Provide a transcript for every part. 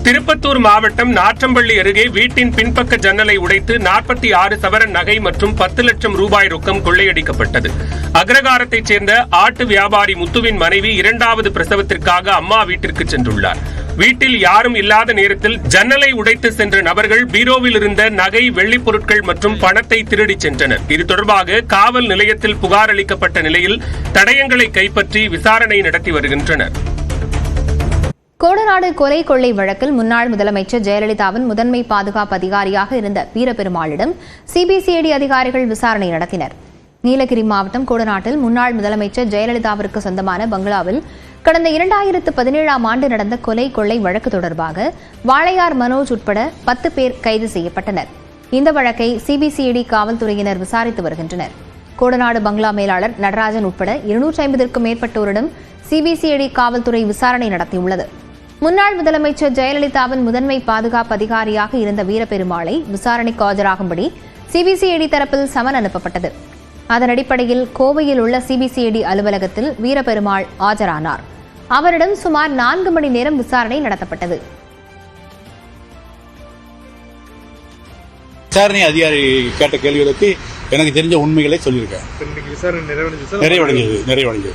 திருப்பத்தூர் மாவட்டம் நாற்றம்பள்ளி அருகே வீட்டின் பின்பக்க ஜன்னலை உடைத்து 46 சவரன் நகை மற்றும் 10 லட்சம் ரூபாய் ரொக்கம் கொள்ளையடிக்கப்பட்டது. அக்ரகாரத்தைச் சேர்ந்த ஆட்டு வியாபாரி முத்துவின் மனைவி 2வது பிரசவத்திற்காக அம்மா வீட்டிற்கு சென்றுள்ளார். வீட்டில் யாரும் இல்லாத நேரத்தில் ஜன்னலை உடைத்து சென்ற நபர்கள் பீரோவில் இருந்த நகை, வெள்ளிப் பொருட்கள் மற்றும் பணத்தை திருடிச் சென்றனர். இது தொடர்பாக காவல் நிலையத்தில் புகார் அளிக்கப்பட்ட நிலையில் தடயங்களை கைப்பற்றி விசாரணை நடத்தி வருகின்றனர். கோடநாடு கொலை கொள்ளை வழக்கில் முன்னாள் முதலமைச்சர் ஜெயலலிதாவின் முதன்மை பாதுகாப்பு அதிகாரியாக இருந்த வீரபெருமாளிடம் சிபிசிஐடி அதிகாரிகள் விசாரணை நடத்தினர். நீலகிரி மாவட்டம் கோடநாட்டில் முன்னாள் முதலமைச்சர் ஜெயலலிதாவிற்கு சொந்தமான பங்களாவில் கடந்த 2017ஆம் ஆண்டு நடந்த கொலை கொள்ளை வழக்கு தொடர்பாக வாளையார் மனோஜ் உட்பட 10 பேர் கைது செய்யப்பட்டனர். இந்த வழக்கை சிபிசிஐடி காவல்துறையினர் விசாரித்து வருகின்றனர். கோடநாடு பங்களா மேலாளர் நடராஜன் உட்பட 250க்கும் மேற்பட்டோரிடம் சிபிசிஐடி காவல்துறை விசாரணை நடத்தியுள்ளது. முன்னாள் முதலமைச்சர் ஜெயலலிதாவின் முதன்மை பாதுகாப்பு அதிகாரியாக இருந்த வீரபெருமாளை விசாரணைக்கு ஆஜராகும்படி சிபிசிஐடி தரப்பில் சமன் அனுப்பப்பட்டது. அதன் அடிப்படையில் கோவையில் உள்ள சிபிசிஐடி அலுவலகத்தில் வீரபெருமாள் ஆஜரானார். அவரிடம் சுமார் 4 மணி நேரம் விசாரணை நடத்தப்பட்டது. விசாரணை அதிகாரி கேட்ட கேள்விகளுக்கு எனக்கு தெரிஞ்ச உண்மைகளை சொல்லியிருக்கேன். நிறைவடைஞ்சது.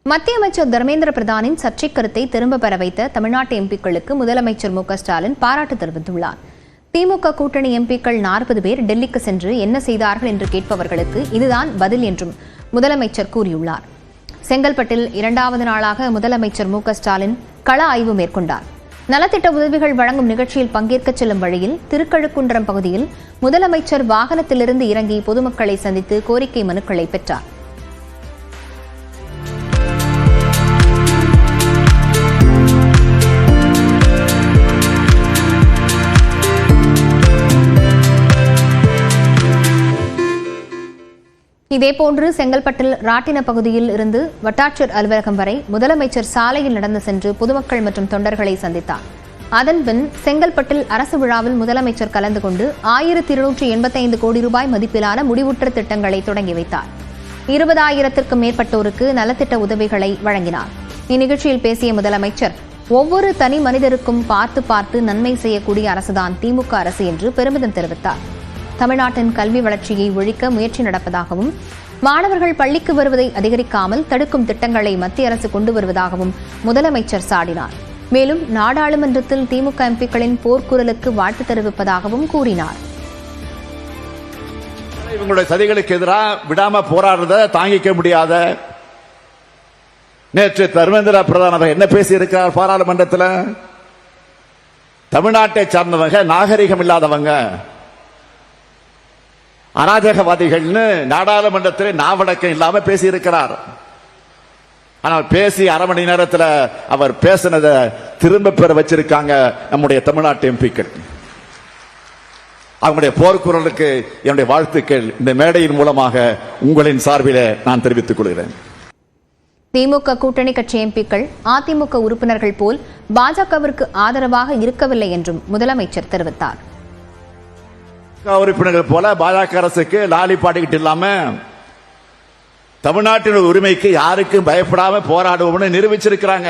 மத்திய அமைச்சர் தர்மேந்திர பிரதானின் சர்ச்சை கருத்தை திரும்ப பெற வைத்த தமிழ்நாட்டு எம்பிக்களுக்கு முதலமைச்சர் மு க ஸ்டாலின் பாராட்டு தெரிவித்துள்ளார். திமுக கூட்டணி எம்பிக்கள் 40 பேர் டெல்லிக்கு சென்று என்ன செய்தார்கள் என்று கேட்பவர்களுக்கு இதுதான் பதில் என்றும் முதலமைச்சர் கூறியுள்ளார். செங்கல்பட்டில் 2வது நாளாக முதலமைச்சர் மு க ஸ்டாலின் கள ஆய்வு மேற்கொண்டார். நலத்திட்ட உதவிகள் வழங்கும் நிகழ்ச்சியில் பங்கேற்க செல்லும் வழியில் திருக்கழுக்குன்றம் பகுதியில் முதலமைச்சர் வாகனத்திலிருந்து இறங்கி பொதுமக்களை சந்தித்து கோரிக்கை மனுக்களை பெற்றார். இதேபோன்று செங்கல்பட்டில் ராட்டின பகுதியில் இருந்து வட்டாட்சியர் அலுவலகம் வரை முதலமைச்சர் சாலையில் நடந்து சென்று பொதுமக்கள் மற்றும் தொண்டர்களை சந்தித்தார். அதன்பின் செங்கல்பட்டில் அரசு விழாவில் முதலமைச்சர் கலந்து கொண்டு 1285 கோடி ரூபாய் மதிப்பிலான முடிவுற்ற திட்டங்களை தொடங்கி வைத்தார். 20,000க்கும் மேற்பட்டோருக்கு நலத்திட்ட உதவிகளை வழங்கினார். இந்நிகழ்ச்சியில் பேசிய முதலமைச்சர், ஒவ்வொரு தனி மனிதருக்கும் பார்த்து பார்த்து நன்மை செய்யக்கூடிய அரசுதான் திமுக அரசு என்று பெருமிதம் தெரிவித்தார். தமிழ்நாட்டின் கல்வி வளர்ச்சியை ஒழிக்க முயற்சி நடப்பதாகவும், மாணவர்கள் பள்ளிக்கு வருவதை அதிகரிக்காமல் தடுக்கும் திட்டங்களை மத்திய அரசு கொண்டு வருவதாகவும் முதலமைச்சர் சாடினார். மேலும் நாடாளுமன்றத்தில் திமுக எம்பிக்களின் போர்க்குரலுக்கு வாழ்த்து தெரிவிப்பதாகவும் கூறினார். இவங்களுடைய சதிகளுக்கு எதிராக விடாம போராடுறத தாங்கிக்க முடியாத நேற்று தர்மேந்திர பிரதான் என்ன பேசி இருக்கிறார் பாராளுமன்றத்தில்? தமிழ்நாட்டை சார்ந்தவங்க, நாகரிகம் இல்லாதவங்க, அராஜகவாதிகள்னு நாடாளுமன்றத்தில் நாவடக்கம் இல்லாம பேசி இருக்கிறார். ஆனால் பேசி அரை மணி நேரத்தில் அவர் பேசினதை திரும்ப பெற வச்சிருக்காங்க நம்முடைய தமிழ்நாட்டு எம்பிக்கள். அவங்களுடைய போர்க்குரலுக்கு என்னுடைய வாழ்த்துக்கள் இந்த மேடையின் மூலமாக உங்களின் சார்பில் நான் தெரிவித்துக் கொள்கிறேன். திமுக கூட்டணி கட்சி எம்பிக்கள் அதிமுக உறுப்பினர்கள் போல் பாஜகவிற்கு ஆதரவாக இருக்கவில்லை என்றும் முதலமைச்சர் தெரிவித்தார். உறுப்பினர்கள் போல பாஜக அரசுக்கு லாலி பாடிக்கிட்டு இல்லாம தமிழ்நாட்டின் உரிமைக்கு யாருக்கும் பயப்படாம போராடுவோம்னு நிரூபிச்சிருக்கிறாங்க.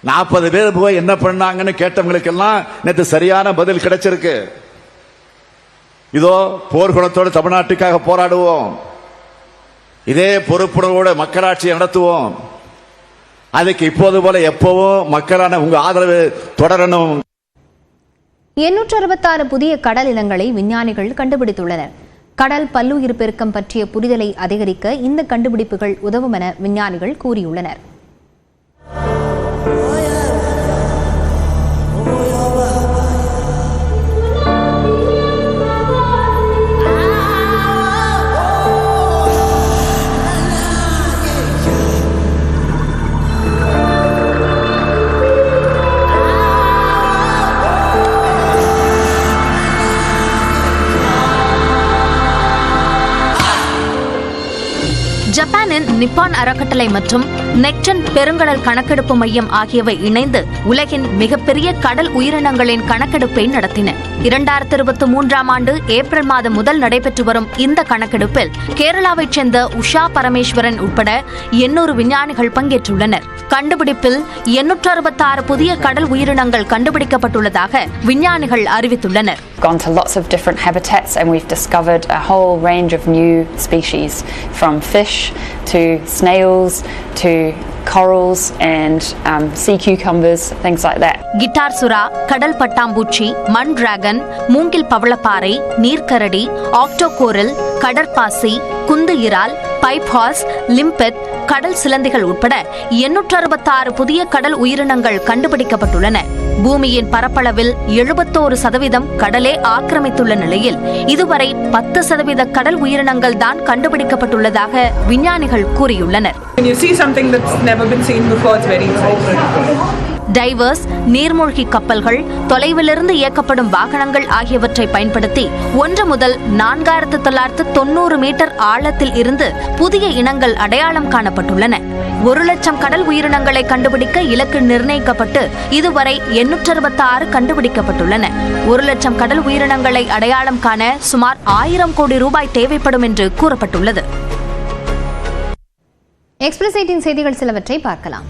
40 பேர் போய் என்ன பண்ணாங்கன்னு கேட்டவங்களுக்கு எல்லாம் நேற்று சரியான பதில் கிடைச்சிருக்கு. இதோ போர்க்குணத்தோடு தமிழ்நாட்டுக்காக போராடுவோம், இதே பொறுப்புணர்வோடு மக்களாட்சி நடத்துவோம், அதுக்கு இப்போது போல எப்பவும் மக்களான உங்க ஆதரவு தொடரணும். 866 புதிய கடல் இனங்களை விஞ்ஞானிகள் கண்டுபிடித்துள்ளனர். கடல் பல்லுயிர் பெருக்கம் பற்றிய புரிதலை அதிகரிக்க இந்த கண்டுபிடிப்புகள் உதவும் என விஞ்ஞானிகள் கூறியுள்ளனர். ஜப்பானின் நிப்பான் அறக்கட்டளை மற்றும் நெக்டன் பெருங்கடல் கணக்கெடுப்பு மையம் ஆகியவை இணைந்து உலகின் மிகப்பெரிய கடல் உயிரினங்களின் கணக்கெடுப்பை நடத்தின. 2023ஆம் ஆண்டு ஏப்ரல் மாதம் முதல் நடைபெற்று வரும் இந்த கணக்கெடுப்பில் கேரளாவைச் சேர்ந்த உஷா பரமேஸ்வரன் உட்பட 800 விஞ்ஞானிகள் பங்கேற்றுள்ளனர். கண்டுபிடிப்பில் 866 புதிய கடல் உயிரினங்கள் கண்டுபிடிக்கப்பட்டுள்ளதாக விஞ்ஞானிகள் அறிவித்துள்ளனர். Gone to lots of different habitats and we've discovered a whole range of new species, from fish to snails to corals and sea cucumbers, things like that. Guitar சுறா, கடல் பட்டாம்பூச்சி, மண் டிராகன், மூங்கில் பவளப்பாறை, நீர்க்கரடி, ஆக்டோகோரல், கடற்பாசி, குந்து இறால், பைப் ஹார்ஸ், லிம்பெட், கடல் சிலந்திகள் உட்பட 866 புதிய கடல் உயிரினங்கள் கண்டுபிடிக்கப்பட்டுள்ளன. பூமியின் பரப்பளவில் 71% கடலே ஆக்கிரமித்துள்ள நிலையில் இதுவரை 10% கடல் உயிரினங்கள் தான் கண்டுபிடிக்கப்பட்டுள்ளதாக விஞ்ஞானிகள் கூறியுள்ளனர். டைவர்ஸ், நீர்மூழ்கி கப்பல்கள், தொலைவிலிருந்து இயக்கப்படும் வாகனங்கள் ஆகியவற்றை பயன்படுத்தி 1 முதல் 4990 மீட்டர் ஆழத்தில் இருந்து புதிய இனங்கள் அடையாளம் காணப்பட்டுள்ளன. 1,00,000 கடல் உயிரினங்களை கண்டுபிடிக்க இலக்கு நிர்ணயிக்கப்பட்டு இதுவரை 866 கண்டுபிடிக்கப்பட்டுள்ளன. 1,00,000 கடல் உயிரினங்களை அடையாளம் காண சுமார் 1000 கோடி ரூபாய் தேவைப்படும் என்று கூறப்பட்டுள்ளது. எக்ஸ்பிரஸ் 18 செய்திகள் சிலவற்றை பார்க்கலாம்.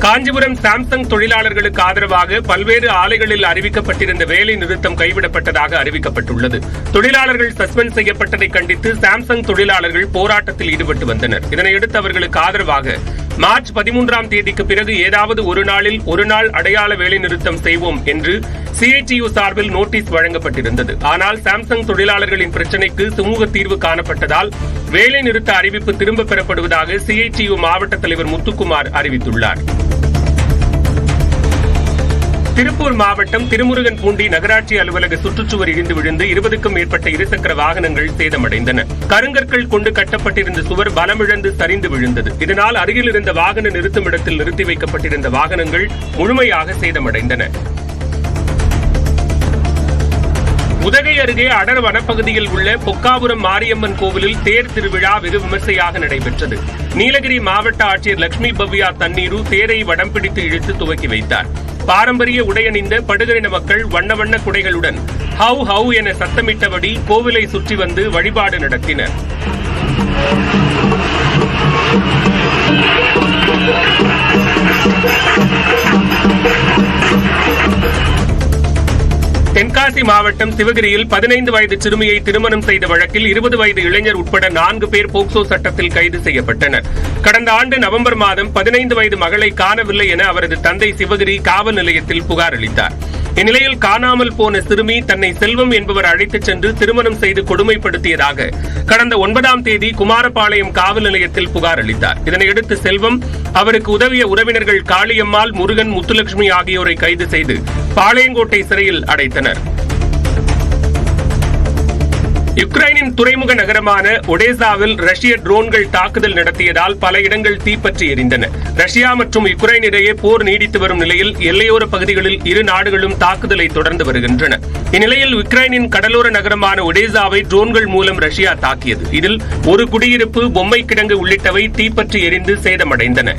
காஞ்சிபுரம் சாம்சங் தொழிலாளர்களுக்கு ஆதரவாக பல்வேறு ஆலைகளில் அறிவிக்கப்பட்டிருந்த வேலை நிறுத்தம் கைவிடப்பட்டதாக அறிவிக்கப்பட்டுள்ளது. தொழிலாளர்கள் சஸ்பெண்ட் செய்யப்பட்டதை கண்டித்து சாம்சங் தொழிலாளர்கள் போராட்டத்தில் ஈடுபட்டு வந்தனர். இதனையடுத்து அவர்களுக்கு ஆதரவாக மார்ச் 13ஆம் தேதிக்கு பிறகு ஏதாவது ஒரு நாளில் ஒரு நாள் அடையாள வேலை நிறுத்தம் செய்வோம் என்று CITU சார்பில் நோட்டீஸ் வழங்கப்பட்டிருந்தது. ஆனால் சாம்சங் தொழிலாளர்களின் பிரச்சினைக்கு சுமூக தீர்வு காணப்பட்டதால் வேலை நிறுத்த அறிவிப்பு திரும்பப் பெறப்படுவதாக CITU மாவட்ட தலைவர் முத்துக்குமார் அறிவித்துள்ளார். திருப்பூர் மாவட்டம் திருமுருகன்பூண்டி நகராட்சி அலுவலக சுற்றுச்சுவர் இடிந்து விழுந்து 20க்கும் மேற்பட்ட இருசக்கர வாகனங்கள் சேதமடைந்தன. கருங்கற்கள் கொண்டு கட்டப்பட்டிருந்த சுவர் பலமிழந்து சரிந்து விழுந்தது. இதனால் அருகில் இருந்த வாகன நிறுத்துமிடத்தில் நிறுத்தி வைக்கப்பட்டிருந்த வாகனங்கள் முழுமையாக சேதமடைந்தன. உதகை அருகே அடர் வனப்பகுதியில் உள்ள பொக்காபுரம் மாரியம்மன் கோவிலில் தேர் திருவிழா வெகு விமர்சையாக நடைபெற்றது. நீலகிரி மாவட்ட ஆட்சியர் லட்சுமி பவ்யா தண்ணீரு தேரை வடம் பிடித்து இழுத்து துவக்கி வைத்தார். பாரம்பரிய உடையணிந்த படுகரின மக்கள் வண்ண வண்ண குடைகளுடன் ஹவ் ஹவ் என சத்தமிட்டபடி கோவிலை சுற்றி வந்து வழிபாடு நடத்தினர். தென்காசி மாவட்டம் சிவகிரியில் 15 வயது சிறுமியை திருமணம் செய்த வழக்கில் 20 வயது இளைஞர் உட்பட 4 பேர் போக்சோ சட்டத்தில் கைது செய்யப்பட்டனர். கடந்த ஆண்டு நவம்பர் மாதம் 15 வயது மகளை காணவில்லை என அவரது தந்தை சிவகிரி காவல் நிலையத்தில் புகார் அளித்தார். இந்நிலையில் காணாமல் போன சிறுமி தன்னை செல்வம் என்பவர் அழைத்துச் சென்று திருமணம் செய்து கொடுமைப்படுத்தியதாக கடந்த 9ஆம் தேதி குமாரபாளையம் காவல் நிலையத்தில் புகார் அளித்தார். இதனையடுத்து செல்வம், அவருக்கு உதவிய உறவினர்கள் காளியம்மாள், முருகன், முத்துலட்சுமி ஆகியோரை கைது செய்து பாளையங்கோட்டை சிறையில் அடைத்தனர். யுக்ரைனின் துறைமுக நகரமான ஒடேசாவில் ரஷ்ய ட்ரோன்கள் தாக்குதல் நடத்தியதால் பல இடங்கள் தீப்பற்றி எரிந்தன. ரஷ்யா மற்றும் யுக்ரைன் இடையே போர் நீடித்து வரும் நிலையில் எல்லையோர பகுதிகளில் இரு நாடுகளும் தாக்குதலை தொடர்ந்து வருகின்றன. இந்நிலையில் யுக்ரைனின் கடலோர நகரமான ஒடேசாவை ட்ரோன்கள் மூலம் ரஷ்யா தாக்கியது. இதில் ஒரு குடியிருப்பு, பொம்மை கிடங்கு உள்ளிட்டவை தீப்பற்றி எரிந்து சேதமடைந்தன.